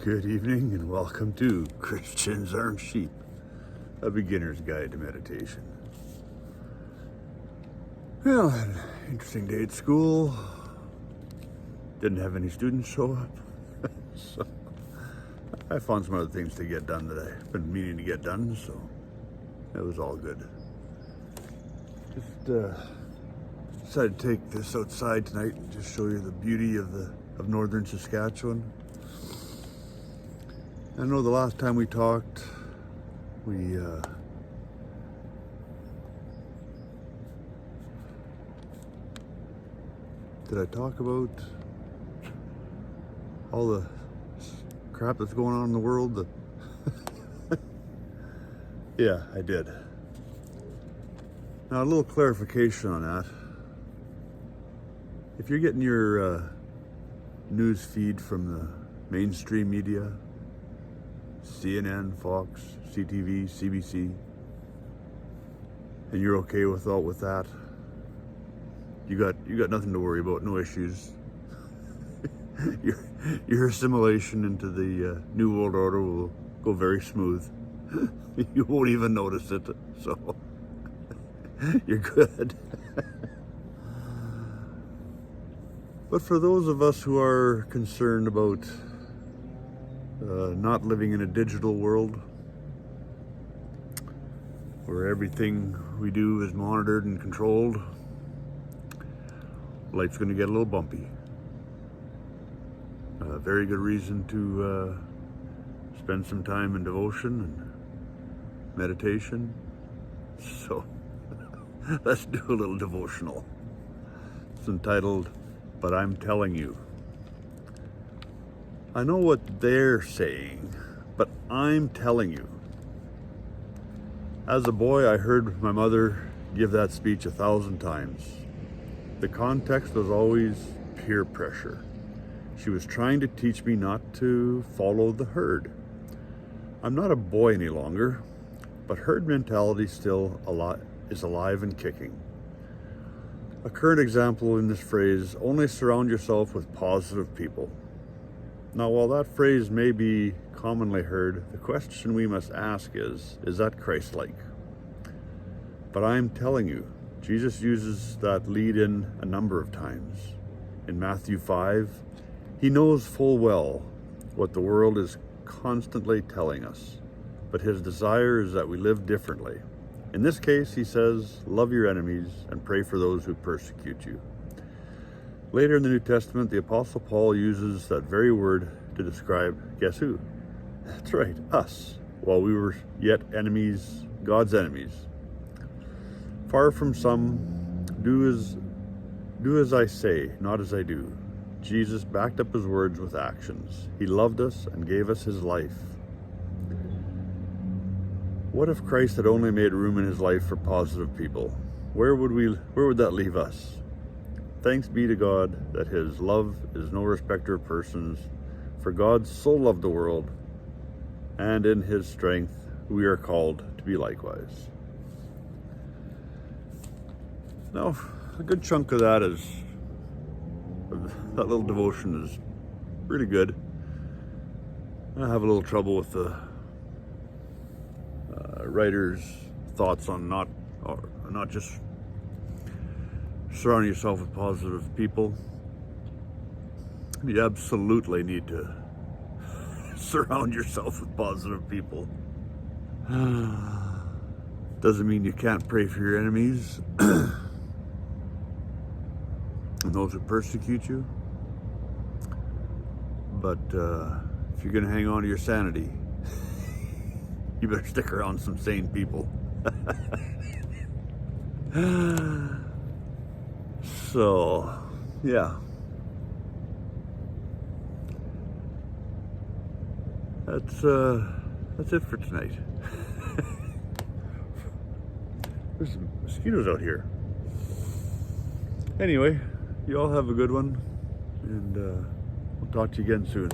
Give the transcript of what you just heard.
Good evening and welcome to Christians Aren't Sheep, a beginner's guide to meditation. Well, had an interesting day at school. Didn't have any students show up. So I found some other things to get done that I've been meaning to get done, so it was all good. Just decided to take this outside tonight and just show you the beauty of northern Saskatchewan. I know the last time we talked, did I talk about all the crap that's going on in the world? Yeah, I did. Now, a little clarification on that. If you're getting your news feed from the mainstream media, CNN, Fox, CTV, CBC, and you're okay with that, you got nothing to worry about, no issues. Your assimilation into the New World Order will go very smooth. You won't even notice it, so you're good. But for those of us who are concerned about not living in a digital world where everything we do is monitored and controlled, life's going to get a little bumpy. A very good reason to spend some time in devotion and meditation. So let's do a little devotional. It's entitled, "But I'm Telling You." I know what they're saying, but I'm telling you. As a boy, I heard my mother give that speech 1,000 times. The context was always peer pressure. She was trying to teach me not to follow the herd. I'm not a boy any longer, but herd mentality still is alive and kicking. A current example in this phrase: only surround yourself with positive people. Now, while that phrase may be commonly heard, the question we must ask is that Christ-like? But I'm telling you, Jesus uses that lead in a number of times. In Matthew 5, he knows full well what the world is constantly telling us, but his desire is that we live differently. In this case, he says, love your enemies and pray for those who persecute you. Later in the New Testament, the Apostle Paul uses that very word to describe, guess who? That's right, us, while we were yet enemies, God's enemies. Far from some, do as I say, not as I do. Jesus backed up his words with actions. He loved us and gave us his life. What if Christ had only made room in his life for positive people? Where would that leave us? Thanks be to God that his love is no respecter of persons, for God so loved the world, and in his strength we are called to be likewise. Now, a good chunk of that little devotion is really good. I have a little trouble with the writer's thoughts on not just surround yourself with positive people. You absolutely need to surround yourself with positive people. Doesn't mean you can't pray for your enemies and those who persecute you. But if you're going to hang on to your sanity, you better stick around some sane people. So, yeah. That's it for tonight. There's some mosquitoes out here. Anyway, you all have a good one, and we'll talk to you again soon.